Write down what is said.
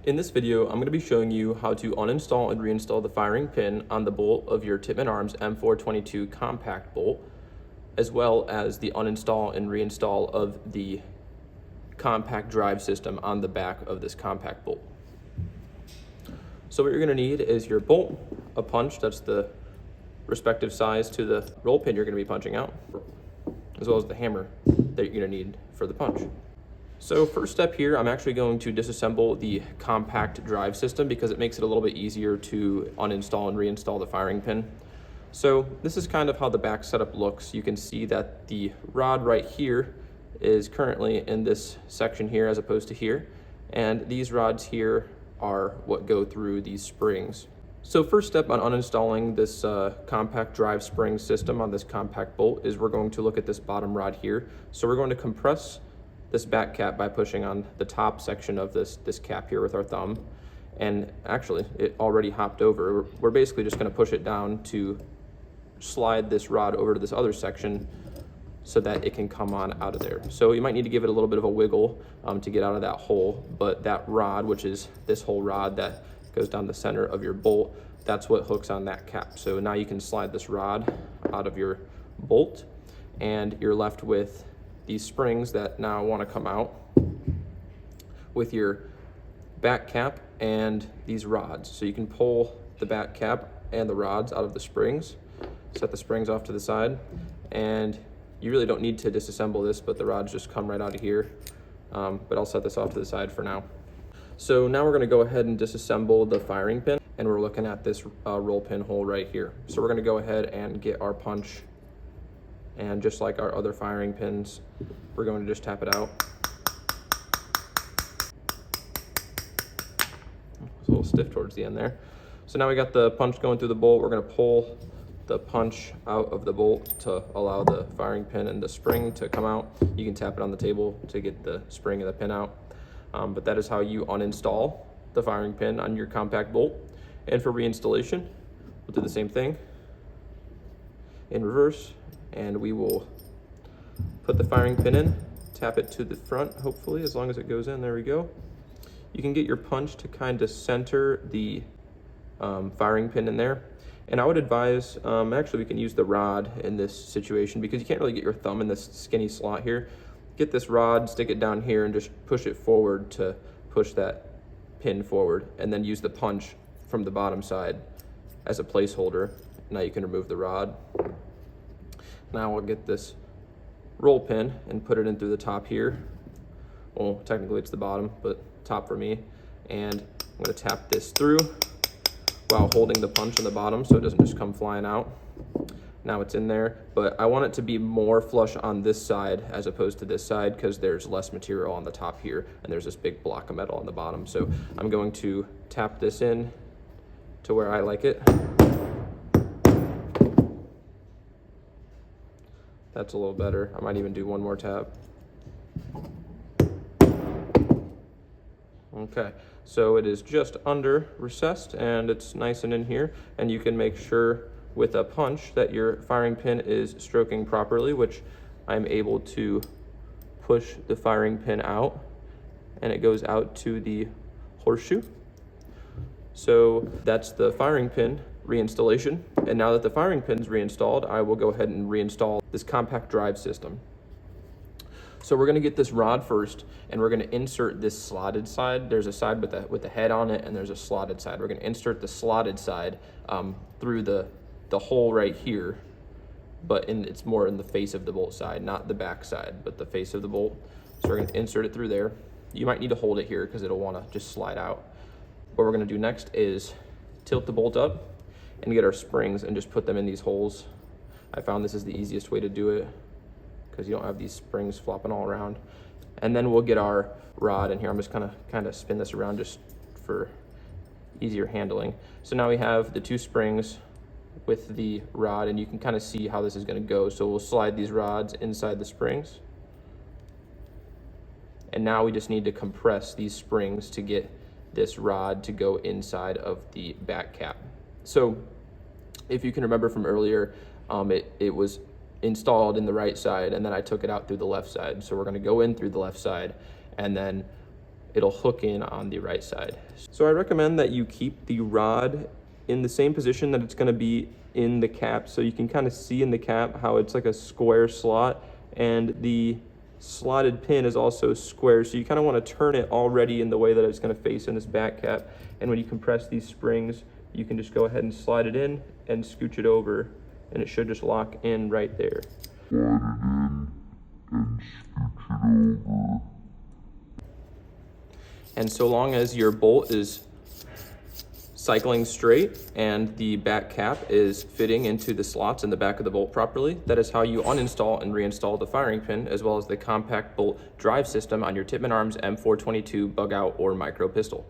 In this video, I'm going to be showing you how to uninstall and reinstall the firing pin on the bolt of your Tippmann Arms M422 compact bolt, as well as the uninstall and reinstall of the compact drive system on the back of this compact bolt. So what you're going to need is your bolt, a punch that's the respective size to the roll pin you're going to be punching out, as well as the hammer that you're going to need for the punch. So first step here, I'm actually going to disassemble the compact drive system because it makes it a little bit easier to uninstall and reinstall the firing pin. So this is kind of how the back setup looks. You can see that the rod right here is currently in this section here as opposed to here. And these rods here are what go through these springs. So first step on uninstalling this compact drive spring system on this compact bolt is we're going to look at this bottom rod here. So we're going to compress this back cap by pushing on the top section of this cap here with our thumb. And actually, it already hopped over. We're basically just gonna push it down to slide this rod over to this other section so that it can come on out of there. So you might need to give it a little bit of a wiggle to get out of that hole, but that rod, which is this whole rod that goes down the center of your bolt, that's what hooks on that cap. So now you can slide this rod out of your bolt and you're left with these springs that now want to come out with your back cap and these rods. So you can pull the back cap and the rods out of the springs, set the springs off to the side, and you really don't need to disassemble this, but the rods just come right out of here. But I'll set this off to the side for now. So now we're going to go ahead and disassemble the firing pin, and we're looking at this roll pin hole right here. So we're going to go ahead and get our punch, and just like our other firing pins, we're going to just tap it out. It's a little stiff towards the end there. So now we got the punch going through the bolt. We're going to pull the punch out of the bolt to allow the firing pin and the spring to come out. You can tap it on the table to get the spring and the pin out. But that is how you uninstall the firing pin on your compact bolt. And for reinstallation, we'll do the same thing in reverse, and we will put the firing pin in, tap it to the front, hopefully, as long as it goes in. There we go. You can get your punch to kind of center the firing pin in there. And I would advise, actually we can use the rod in this situation because you can't really get your thumb in this skinny slot here. Get this rod, stick it down here, and just push it forward to push that pin forward, and then use the punch from the bottom side as a placeholder. Now you can remove the rod. Now we'll get this roll pin and put it in through the top here. Well, technically it's the bottom, but top for me. And I'm gonna tap this through while holding the punch on the bottom so it doesn't just come flying out. Now it's in there, but I want it to be more flush on this side as opposed to this side because there's less material on the top here and there's this big block of metal on the bottom. So I'm going to tap this in to where I like it. That's a little better. I might even do one more tap. Okay, so it is just under recessed and it's nice and in here, and you can make sure with a punch that your firing pin is stroking properly, which I'm able to push the firing pin out and it goes out to the horseshoe. So that's the firing pin reinstallation. And now that the firing pin's reinstalled, I will go ahead and reinstall this compact drive system. So we're gonna get this rod first, and we're gonna insert this slotted side. There's a side with the head on it, and there's a slotted side. We're gonna insert the slotted side through the hole right here, but it's more in the face of the bolt side, not the back side, but the face of the bolt. So we're gonna insert it through there. You might need to hold it here because it'll wanna just slide out. What we're gonna do next is tilt the bolt up and get our springs and just put them in these holes. I found this is the easiest way to do it because you don't have these springs flopping all around. And then we'll get our rod in here. I'm just gonna kind of spin this around just for easier handling. So now we have the two springs with the rod, and you can kind of see how this is gonna go. So we'll slide these rods inside the springs. And now we just need to compress these springs to get this rod to go inside of the back cap. So if you can remember from earlier, it was installed in the right side, and then I took it out through the left side. So we're gonna go in through the left side and then it'll hook in on the right side. So I recommend that you keep the rod in the same position that it's going to be in the cap, so you can kind of see in the cap how it's like a square slot, and the slotted pin is also square, so you kind of want to turn it already in the way that it's going to face in this back cap. And when you compress these springs, you can just go ahead and slide it in and scooch it over, and it should just lock in right there. And so long as your bolt is cycling straight and the back cap is fitting into the slots in the back of the bolt properly, that is how you uninstall and reinstall the firing pin, as well as the compact bolt drive system on your Tippmann Arms M422 bug out or micro pistol.